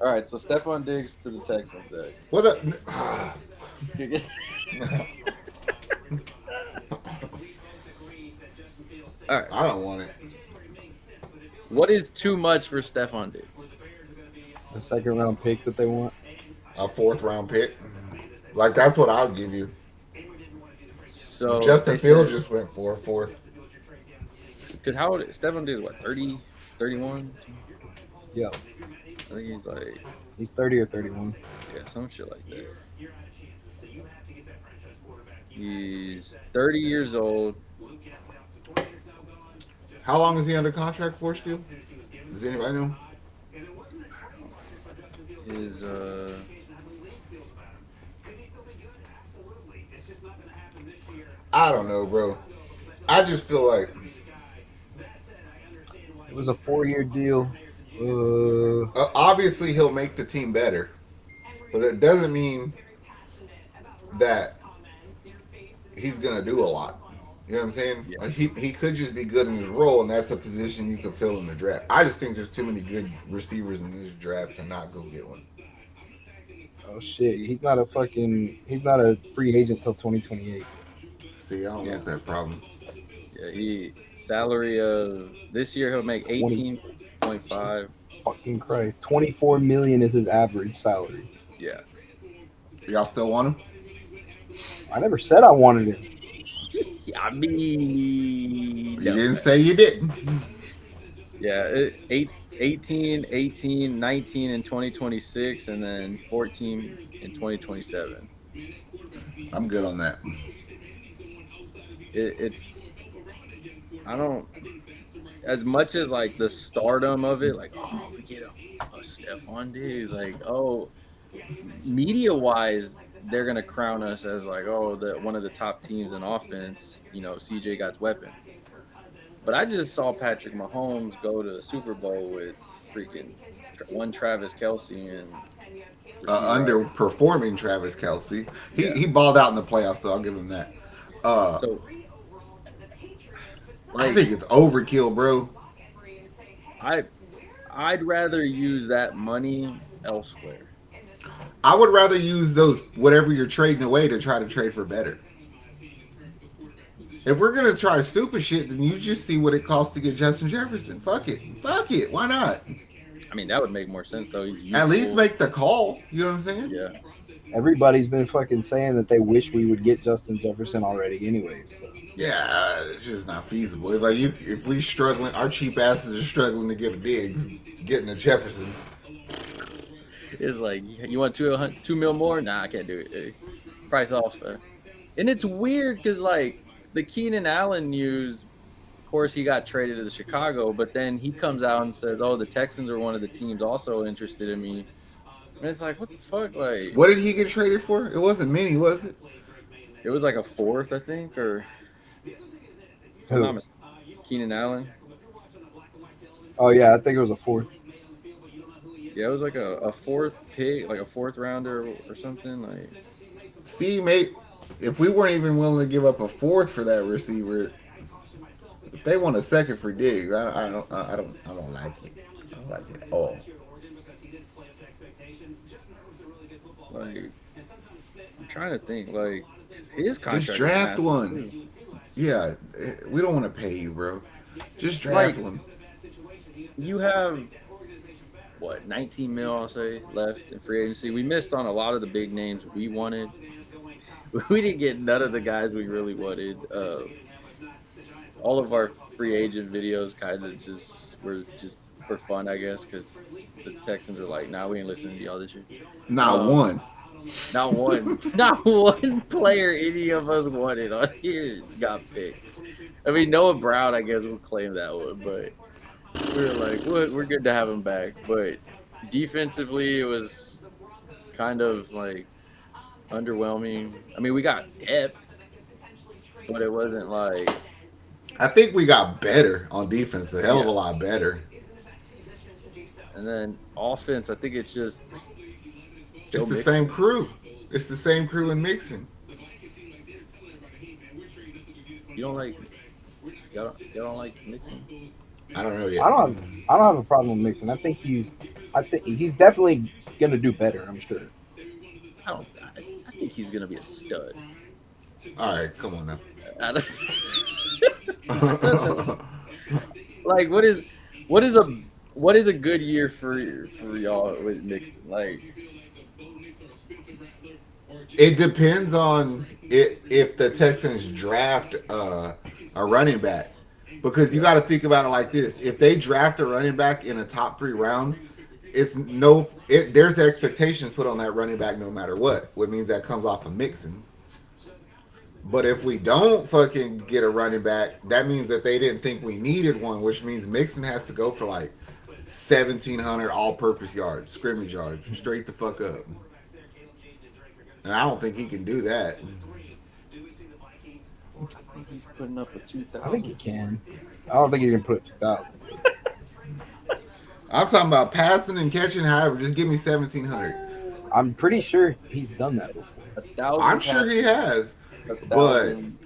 All right, so Stefon Diggs to the Texans. What a All right, I don't want it. what is too much for Stefon Diggs? The second round pick that they want. A fourth round pick. Like that's what I'll give you. So Justin they Fields said just went for a fourth. because how old Stefon Diggs? What 30, 31? Yeah, I think he's like he's 30 or 31. yeah, some shit like that. He's 30 years old. How long is he under contract for, Steele? Does anybody know? Is I don't know, bro. I just feel like It was a 4-year deal. obviously he'll make the team better, but it doesn't mean that he's gonna do a lot. You know what I'm saying? yeah. Like he could just be good in his role, and that's a position you can fill in the draft. I just think there's too many good receivers in this draft to not go get one. Oh shit, he's not a free agent till 2028. See, I don't Yeah, want that problem. yeah. He salary of this year he'll make 20 18.5. fucking Christ. 24 million is his average salary. Yeah, Y'all still want him? I never said I wanted him. yeah. I mean, You no, didn't say you didn't. yeah. 18, 18, 19 in 2026, and then 14 in 2027. I'm good on that. It's I don't as much as like the stardom of it, like oh we get a Stephon Diggs, like oh media wise they're gonna crown us as like oh the one of the top teams in offense. You know CJ got weapons, but I just saw Patrick Mahomes go to the Super Bowl with freaking one Travis Kelsey and Rasheed Rice. Underperforming Travis Kelsey. He Yeah, he balled out in the playoffs, so I'll give him that. Uh, so I like think it's overkill, bro. I I'd rather use that money elsewhere. I would rather use those whatever you're trading away to try to trade for better. If we're gonna try stupid shit, then you just see what it costs to get Justin Jefferson. Fuck it, fuck it. Why not? I mean that would make more sense though. He's At least youthful. make the call. You know what I'm saying? Yeah. Everybody's been fucking saying that they wish we would get Justin Jefferson already, anyways. So. Yeah, Yeah, it's just not feasible. It's like if we struggling, our cheap asses are struggling to get a Diggs, getting a Jefferson. it's like you want 2 mil more? Nah, I can't do it. Price off, and it's weird because like the Keenan Allen news. Of course, he got traded to the Chicago, but then he comes out and says, "Oh, the Texans are one of the teams also interested in me." And it's like, what the fuck? Like, What did he get traded for? It wasn't many, was it? it was like a fourth, I think, or if I'm not Who? mistaken, Keenan Allen. Oh yeah, I think it was a fourth. Yeah, it was like a fourth pick, like a fourth rounder or something. Like, See, mate, if we weren't even willing to give up a fourth for that receiver, if they want a second for Diggs, I don't like it. I don't like it at all. like I'm trying to think. Like, his Just contract is draft massive one. too. Yeah, we don't want to pay you, bro. Just draft Like, one. you have what 19 mil, I'll say, left in free agency. We missed on a lot of the big names we wanted. We didn't get none of the guys we really wanted. All of our free agent videos kind of just were just for fun, I guess, because the Texans are like, "Nah, we ain't listening to y'all this year." Not Um, one. not one player any of us wanted on here got picked. I mean, Noah Brown, I guess, will claim that one, but we were like, we're good to have him back. But defensively, it was kind of like underwhelming. I mean, we got depth, but it wasn't like, I think we got better on defense, a hell of a yeah. lot better. And then offense, I think it's just It's Joe the same Mixon. crew. It's the same crew in Mixon. You don't like y'all don't like Mixon? I don't know yet. I don't have a problem with Mixon. I think he's I think he's definitely gonna do better. I'm sure. I don't. I think he's gonna be a stud. All right, come on now. I don't, I don't know. Like, what is a good year for y'all with Mixon? Like, It depends on if the Texans draft a running back. Because you yeah, got to think about it like this: if they draft a running back in the top 3 rounds, it's no, there's expectations put on that running back no matter what. What means that comes off of Mixon. But if we don't fucking get a running back, that means that they didn't think we needed one, which means Mixon has to go for like 1,700 all-purpose yards, scrimmage yards, straight the fuck up. And I don't think he can do that. I think he's putting up a I think he 2,000. can. I don't think he can put it 2,000. I'm talking about passing and catching. However, just give me 1,700. I'm pretty sure he's done that before. A I'm thousand sure he passes, has, a but thousand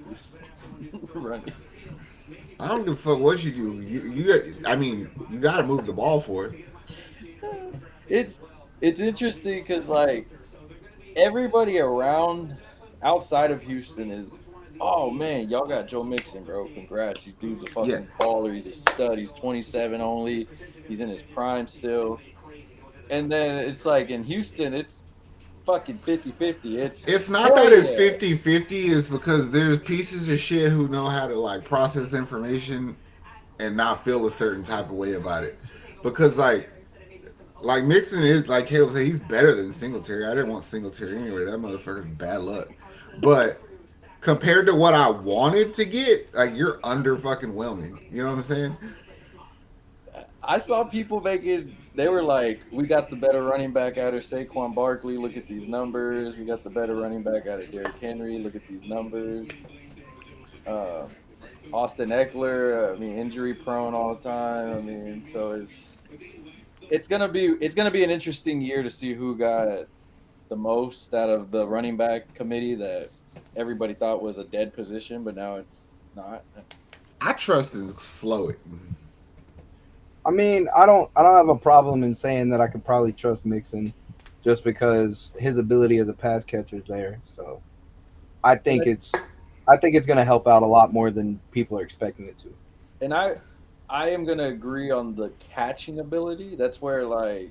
running. I don't give a fuck what you do. I mean, you got to move the ball for it. It's it's interesting because like everybody around outside of Houston is, oh man, y'all got Joe Mixon, bro. Congrats, you dude's a Yeah, fucking baller. He's a stud. He's 27 only. He's in his prime still. And then it's like in Houston, it's fucking 50-50. It's it's not hell that it's yeah. 50-50. It's because there's pieces of shit who know how to like process information and not feel a certain type of way about it. Because like Mixon is like Caleb said, he's better than Singletary. I didn't want Singletary anyway. That motherfucker's bad luck. But compared to what I wanted to get, like you're under fucking whelming. You know what I'm saying? I saw people making. They were like, "We got the better running back out of Saquon Barkley. Look at these numbers. We got the better running back out of Derrick Henry. Look at these numbers." Uh, Austin Eckler. I mean, injury prone all the time. I mean, so it's gonna be an interesting year to see who got the most out of the running back committee that everybody thought was a dead position, but now it's not. I trust and slow it. I mean, I don't have a problem in saying that I could probably trust Mixon, just because his ability as a pass catcher is there. So I And think it's going to help out a lot more than people are expecting it to. and I am gonna agree on the catching ability. That's where like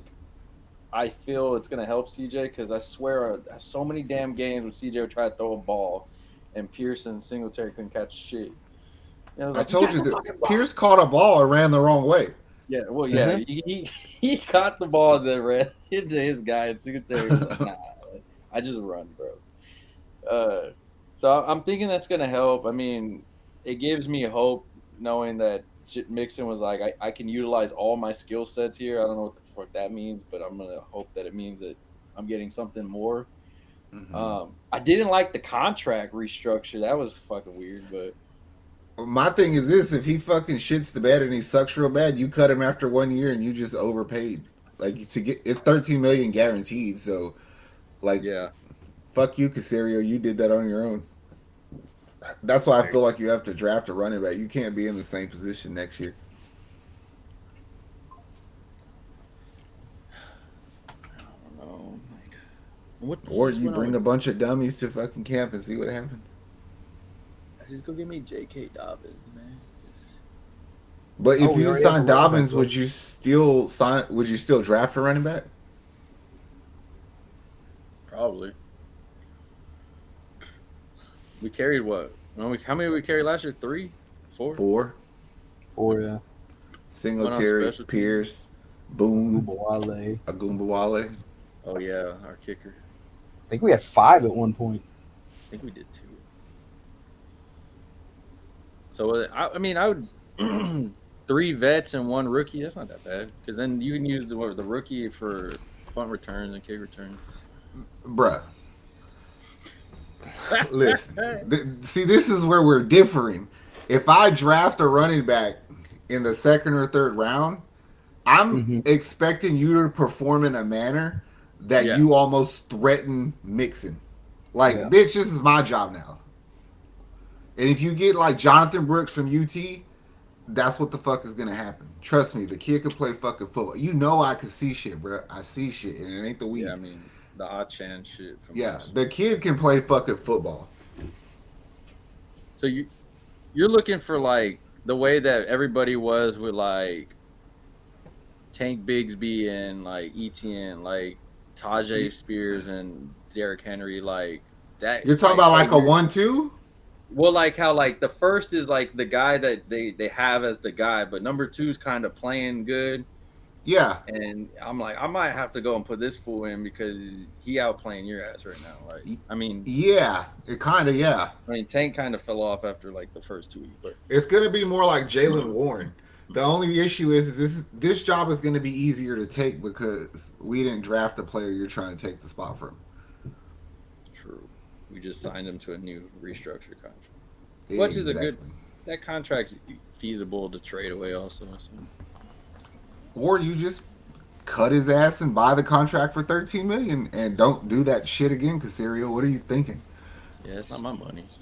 I feel it's gonna help CJ because I swear so many damn games when CJ would try to throw a ball and Pearson and Singletary couldn't catch shit. And I was I like, you told got you the that fucking ball. Pierce caught a ball and ran the wrong way. Yeah, well, yeah, Mm-hmm. he caught the ball that ran into his guy, and Singletary was like, nah, I just run, bro. So I'm thinking that's gonna help. I mean, it gives me hope knowing that Mixon was like, I can utilize all my skill sets here. I don't know what the fuck that means, but I'm gonna hope that it means that I'm getting something more. Mm-hmm. I didn't like the contract restructure. That was fucking weird, but My thing is this: if he fucking shits the bed and he sucks real bad, you cut him after 1 year and you just overpaid. Like to get it's 13 million guaranteed. So like, yeah. fuck you, Casario. You did that on your own. That's why I feel like you have to draft a running back. You can't be in the same position next year. I don't know. Like, what the Or fuck's you going on bring with? a bunch of dummies to fucking camp and see what happens. Just go get me J.K. Dobbins, man. But Oh, if we you already have a sign running back, Dobbins, bro. would you still sign? Would you still draft a running back? Probably. We carried what? How many we carried last year? 3, 4. 4. For One on Singletary, special teams. Pierce, Boone, Wale. Agumbawale. Oh yeah, our kicker. I think we had 5 at one point. I think we did 2. So I mean, I would 3 vets and 1 rookie. That's not that bad because then you can use the rookie for punt returns and kick returns. Bruh, listen. See, this is where we're differing. If I draft a running back in the second or third round, I'm Mm-hmm. expecting you to perform in a manner that Yeah, you almost threaten Mixon. Like, Yeah. bitch, this is my job now. And if you get like Jonathan Brooks from UT, That's what the fuck is gonna happen. Trust me, the kid can play fucking football. You know I can see shit, bro. I see shit, and it ain't the Yeah, I weed. mean the Achan shit from Yeah, us. the kid can play fucking football. So you're looking for like the way that everybody was with like Tank Bigsby and like ETN, like Tajay Spears and Derrick Henry, like that, You're talking like about how like a you're. 1-2. Well, like how like the first is like the guy that they have as the guy, but number two is kind of playing good, Yeah, and I'm like I might have to go and put this fool in because he outplaying your ass right now. Like Y- I mean, yeah, it kind of yeah. Tank kind of fell off after like the first 2 weeks, but It's gonna be more like Jalen Warren. The only issue is this job is gonna be easier to take because we didn't draft the player you're trying to take the spot from. true. We just signed him to a new restructured contract, which is a good. Exactly. That contract's feasible to trade away also. So. Or you just cut his ass and buy the contract for 13 million and don't do that shit again, Casario. What are you thinking? Yeah, it's not my money. So.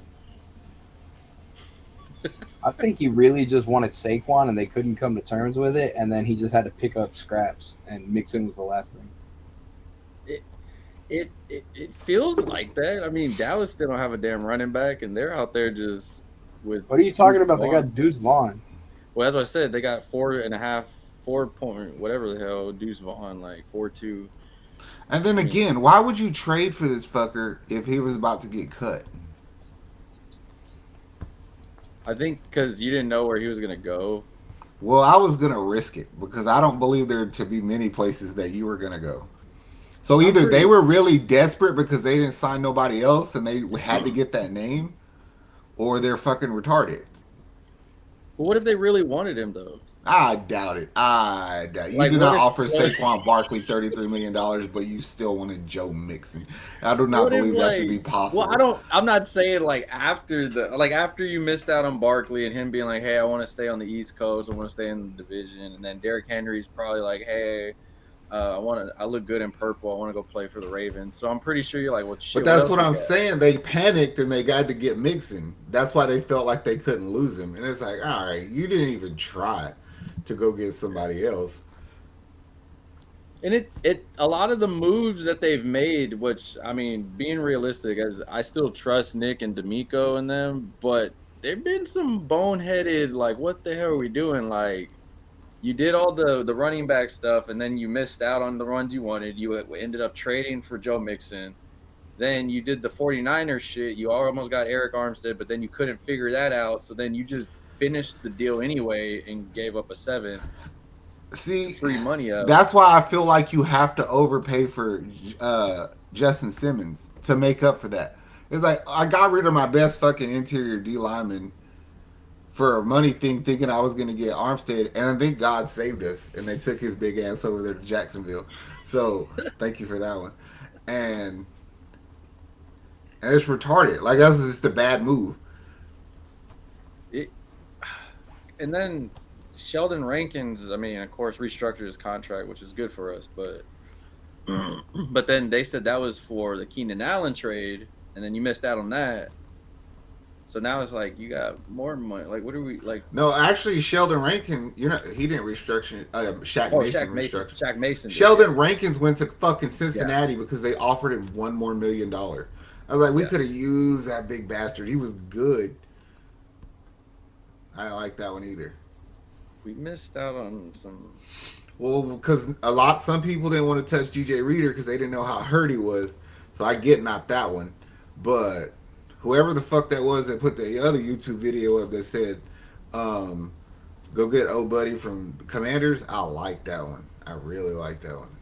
I think he really just wanted Saquon, and they couldn't come to terms with it, and then he just had to pick up scraps, and Mixon was the last thing. It feels like that. I mean, Dallas still don't have a damn running back, and they're out there just with. What are you Deuce talking about? They Vaughn. got Deuce Vaughn. Well, as I said, they got 4.5, 4 point, whatever the hell, Deuce Vaughn, like 4.2. And then I mean, again, why would you trade for this fucker if he was about to get cut? I think because you didn't know where he was gonna go. Well, I was gonna risk it because I don't believe there to be many places that you were gonna go. So I'm either they pretty. were really desperate because they didn't sign nobody else and they had to get that name, or they're fucking retarded. But what if they really wanted him though? I doubt it. I doubt it. You Like, do what not if? offer Saquon Barkley $33 million, but you still wanted Joe Mixon. I do not What if believe that to be like? Well, I possible. don't. I'm not saying like after you missed out on Barkley and him being like, hey, I want to stay on the East Coast, I want to stay in the division, and then Derrick Henry's probably like, hey, I look good in purple. I want to go play for the Ravens. So I'm pretty sure you're like, well, But shit. What that's else what we I'm got? saying. They panicked and they got to get Mixon. That's why they felt like they couldn't lose him. And it's like, all right, you didn't even try to go get somebody else. And it a lot of the moves that they've made, which I mean, being realistic, as I still trust Nick and D'Amico and them, but there've been some boneheaded like, what the hell are we doing? Like, you did all the running back stuff, and then you missed out on the runs you wanted. You ended up trading for Joe Mixon. Then you did the 49ers shit. You almost got Eric Armstead, but then you couldn't figure that out. So then you just finished the deal anyway and gave up a seventh to See, free money up. that's why I feel like you have to overpay for Justin Simmons to make up for that. It's like I got rid of my best fucking interior D lineman for a money thing, thinking I was going to get Armstead, and I think God saved us, and they took his big ass over there to Jacksonville. So thank you for that one. And it's retarded. Like that's just a bad move. It, and then Sheldon Rankins, I mean, of course, restructured his contract, which is good for us. But but then they said that was for the Keenan Allen trade, and then you missed out on that. So now it's like you got more money. Like, what are we like? No, actually, Sheldon Rankin, you're not. He didn't restructure. Shaq Oh, Mason Shaq Mason. restructured. Shaq Mason did. Yeah, Sheldon Rankins went to fucking yeah, Cincinnati because they offered him $1 more million. I was like, we yeah. could have used that big bastard. He was good. I didn't like that one either. We missed out on some. Well, because some people didn't want to touch DJ Reader because they didn't know how hurt he was. So I get not that one, but whoever the fuck that was that put the other YouTube video up that said, um, "Go get old buddy from Commanders." I like that one. I really like that one.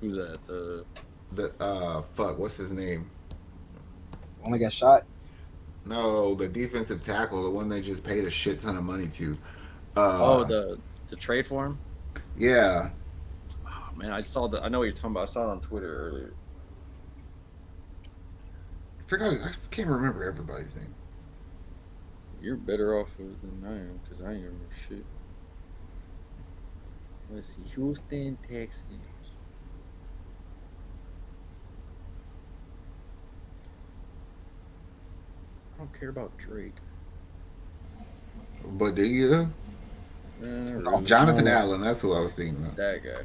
Who's that? The The fuck, what's his name? Only got shot. No, the defensive tackle, the one they just paid a shit ton of money to. oh Uh, the trade for him. yeah, Oh, man, I saw the. I know what you're talking about. I saw it on Twitter earlier. I can't remember everybody's name. You're better off with it than I am because I ain't remember shit. Let's see, Houston Texans. I don't care about Drake. But do you? No, no Jonathan way. Allen, that's who I was thinking of. that guy.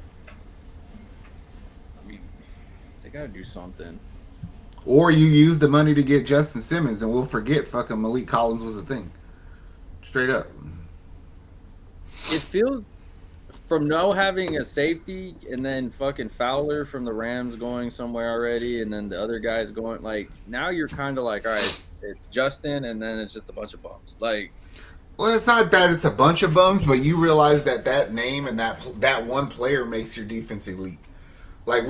I mean, they gotta do something. Or you use the money to get Justin Simmons, and we'll forget fucking Malik Collins was a thing. Straight up. It feels from no having a safety and then fucking Fowler from the Rams going somewhere already, and then the other guys going like now you're kind of like all right, it's Justin, and then it's just a bunch of bums. Like Well, it's not that it's a bunch of bums, but you realize that that name and that one player makes your defense elite. Like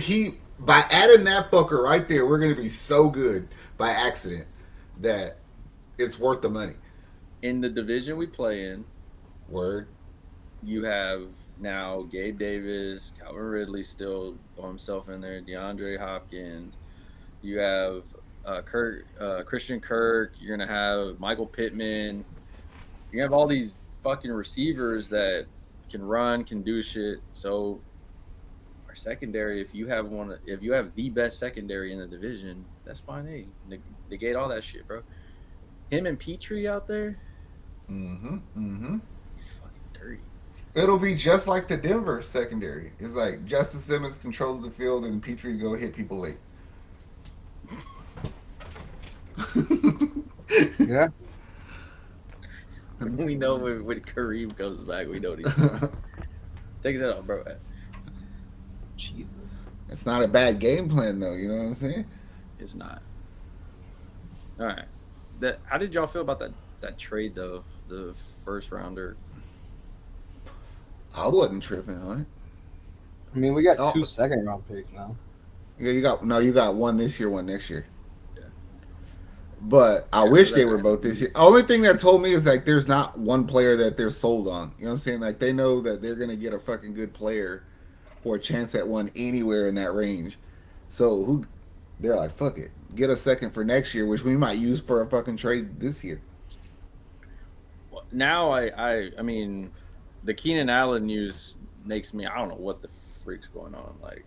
he by adding that fucker right there, we're gonna be so good by accident that it's worth the money. in the division we play in, Word. you have now Gabe Davis, Calvin Ridley still by himself in there, DeAndre Hopkins. You have Christian Kirk. You're gonna have Michael Pittman. You have all these fucking receivers that can run, can do shit. So our secondary, if you have the best secondary in the division, that's fine. Hey, negate all that shit, bro. Him and Petrie out there, Mm-hmm. Mm-hmm. fucking dirty. It'll be just like the Denver secondary. It's like Justin Simmons controls the field and Petrie go hit people late. Yeah. We know when Kareem comes back, we know what he's doing. Take his head off, bro. Jesus. It's not a bad game plan though, you know what I'm saying? It's not. All right. How did y'all feel about that trade though? The first rounder. I wasn't tripping on it. I mean, we got Oh. 2 second-round picks now. Yeah, you got one this year, one next year. Yeah. But I Yeah, wish they were both this year. Only thing that told me is like there's not one player that they're sold on. You know what I'm saying? Like they know that they're gonna get a fucking good player or a chance at one anywhere in that range. So they're like, fuck it. Get a second for next year, which we might use for a fucking trade this year. Now I mean, the Keenan Allen news makes me I don't know what the freak's going on. Like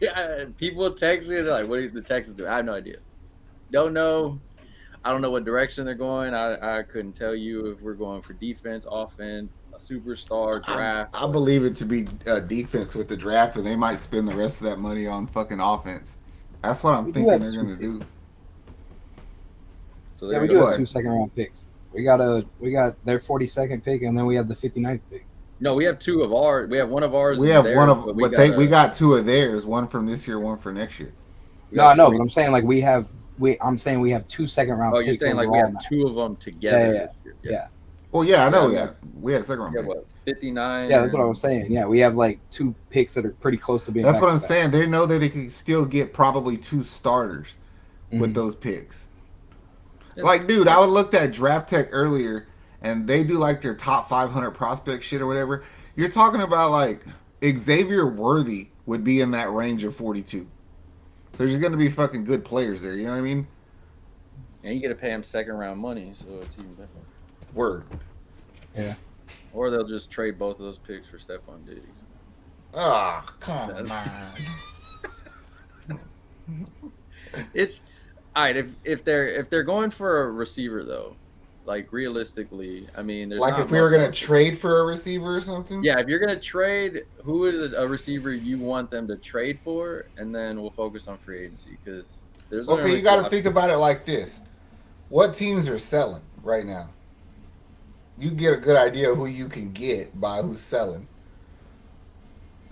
yeah, people text me they're like, what is the Texans doing? I have no idea. Don't know. I don't know what direction they're going. I couldn't tell you if we're going for defense, offense, a superstar draft. I believe it to be defense with the draft, and they might spend the rest of that money on fucking offense. That's what I'm We do thinking have they're two going to do. So Yeah, there we we do go. have 2 second-round picks. We got their 42nd pick, and then we have the 59th pick. No, we have two of ours. We have one of ours. We and have theirs, one of, but we got two of theirs, one from this year, one for next year. No, I know, three. but I'm saying like I'm saying we have 2 second-round Oh, picks. you're saying like we overall have now. two of them together. Yeah. this year. Yeah. Well, yeah, I know Yeah, that. We had a second round Yeah, pick. what 59? Yeah, that's what I was saying. Yeah, we have like 2 picks that are pretty close to being. That's what I'm back-to-back. saying. They know that they can still get probably two starters with Mhm. those picks. Yeah. Like, dude, I would looked at Draft Tech earlier, and they do like their top 500 prospect shit or whatever. You're talking about like Xavier Worthy would be in that range of 42. So there's going to be fucking good players there. You know what I mean? And you get to pay him second round money, so it's even better. Word. Yeah. Or they'll just trade both of those picks for Stefon Diggs. Ah, come That's- on. It's all right if they're going for a receiver though, like realistically, I mean, there's Like not if we were much going to else. trade for a receiver or something? Yeah, if you're gonna trade, who is a receiver you want them to trade for, and then we'll focus on free agency because there's Okay, only you got to two think about it like this. What teams are selling right now? You get a good idea who you can get by who's selling.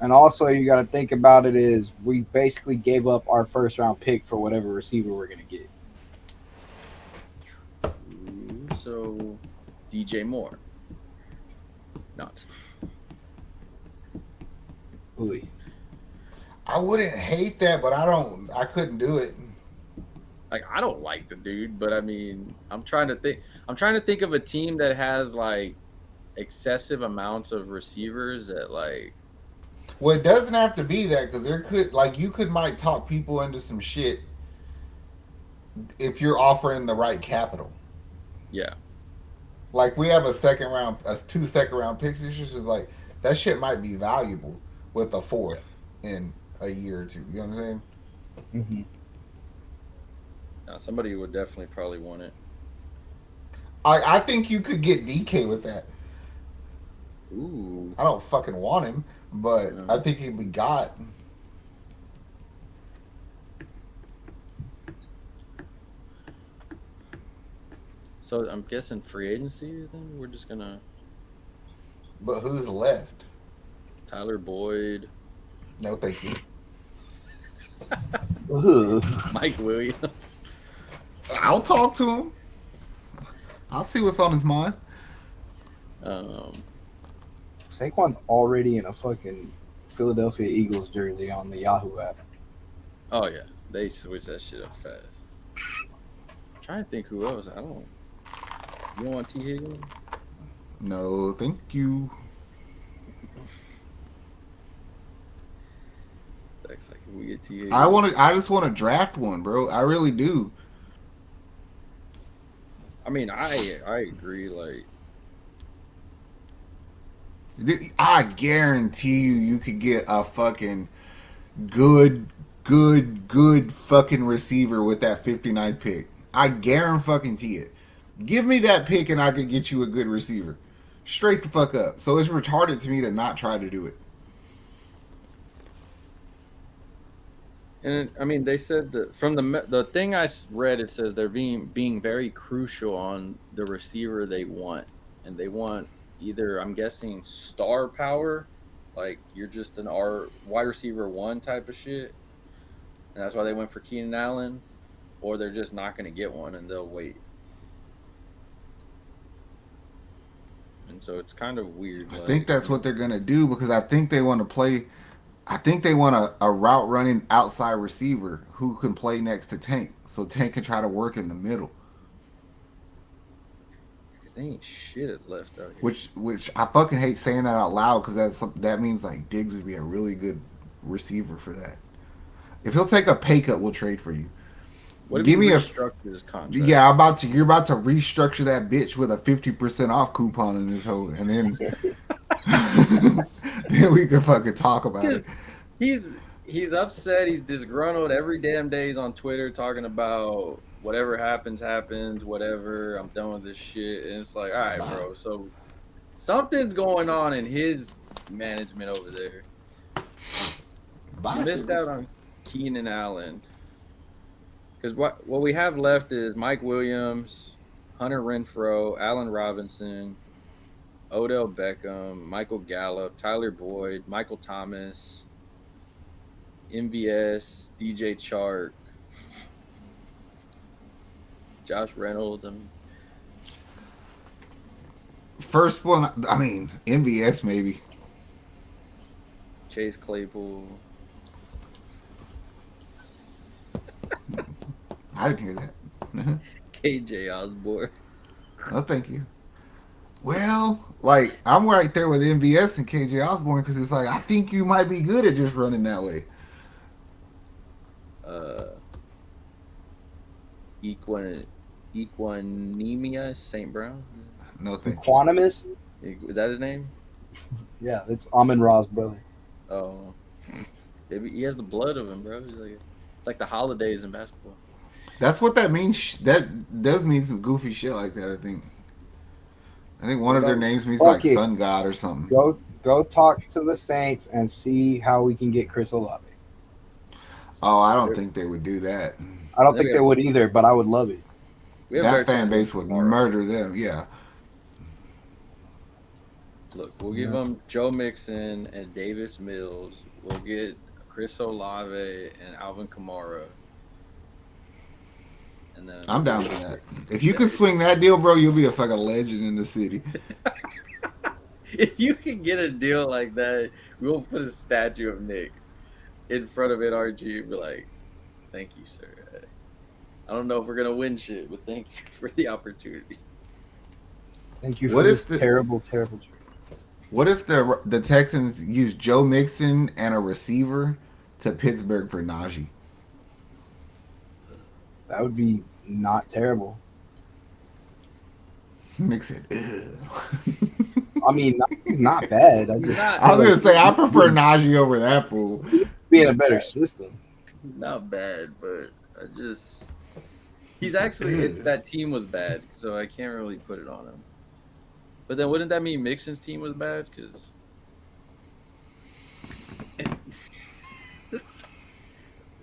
And also, you got to think about it is we basically gave up our first-round pick for whatever receiver we're gonna get. options. So DJ Moore. No, just- Ooh. I wouldn't hate that, but I couldn't do it. like I don't like the dude, but I mean, I'm trying to think. I'm trying to think of a team that has like excessive amounts of receivers that like. Well, it doesn't have to be that because there could you might talk people into some shit if you're offering the right capital. Yeah. Like we have a two second round picks. It's just like that shit might be valuable with a fourth in a year or two. You know what I'm saying? Mm-hmm. Somebody would definitely probably want it. I think you could get DK with that. Ooh. I don't fucking want him, but Uh, I think he'd be got. so I'm guessing free agency. Then we're just gonna But who's left? Tyler Boyd, No, thank you. Ugh. Mike Williams. I'll talk to him. I'll see what's on his mind. Um, Saquon's already in a fucking Philadelphia Eagles jersey on the Yahoo app. oh yeah, they switched that shit up fast. I'm trying to think who else. I don't. You don't want T Higgins? No, thank you. That's like if we get T I Higgins. want to. I just want to draft one, bro. I really do. I mean, I agree. Like, I guarantee you, you could get a fucking good fucking receiver with that 59 pick. I guarantee it. Give me that pick and I could get you a good receiver. Straight the fuck up. So it's retarded to me to not try to do it. and I mean, they said that from the thing read, it says they're being very crucial on the receiver they want, and they want either I'm guessing star power, like you're just an R wide receiver one type of shit, and that's why they went for Keenan Allen, or they're just not going to get one and they'll wait. And so it's kind of weird. I think Like, that's what they're gonna do because I think they want to play. I think they want a route running outside receiver who can play next to Tank, so Tank can try to work in the middle. because they ain't shit left out here. Which I fucking hate saying that out loud because that means like Diggs would be a really good receiver for that. If he'll take a pay cut, we'll trade for you. What if Give you me a restructure his contract? yeah. You're about to restructure that bitch with a 50% off coupon in this hole, and then then we can fucking talk about it. he's he's upset. He's disgruntled every damn day. He's on Twitter talking about whatever happens, happens. Whatever. I'm done with this shit. And it's like, all right, Bye. bro. So something's going on in his management over there. You missed out on Keenan Allen because what we have left is Mike Williams, Hunter Renfro, Allen Robinson, Odell Beckham, Michael Gallup, Tyler Boyd, Michael Thomas, MVS, DJ Chark, Josh Reynolds. I mean, First one, I mean MVS maybe. Chase Claypool. I didn't hear that. KJ Osborne. No, thank you. Well, like I'm right there with MVS and KJ Osborne because it's like I think you might be good at just running that way. Uh, Equanimous St. Brown. No, thank you. Quantimus? Is that his name? Yeah, it's Amon Ra's brother. Oh, maybe he has the blood of him, bro. It's like the holidays in basketball. That's what that means. That does mean some goofy shit like that. I think. I think one of their names means Fuck like it. Sun God or something. Go talk to the Saints and see how we can get Chris Olave. Oh, I don't think they would do that. I don't think they would either, but I would love it. That fan base would murder them. Yeah. Look, we'll give them Joe Mixon and Davis Mills. We'll get Chris Olave and Alvin Kamara. And then I'm down for that. If you can swing that deal, bro, you'll be a fucking legend in the city. If you can get a deal like that, we'll put a statue of Nick in front of NRG and be like, thank you, sir. I don't know if we're going to win shit, but thank you for the opportunity. Thank you for this terrible trade. What if the Texans use Joe Mixon and a receiver to Pittsburgh for Najee? That would be not terrible. Mixon. I mean, he's not bad. I was gonna say I prefer Najee over that fool. Be in a better system. He's not bad, but I just He's actually that team was bad, so I can't really put it on him. But then wouldn't that mean Mixon's team was bad? Because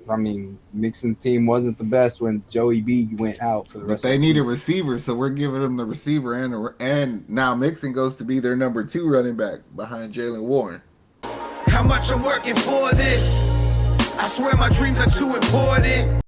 I mean, Mixon's team wasn't the best when Joey B went out for the But rest. they of the need a season. receiver, so we're giving them the receiver, and now Mixon goes to be their number 2 running back behind Jalen Warren. How much I'm working for this? I swear my dreams are too important.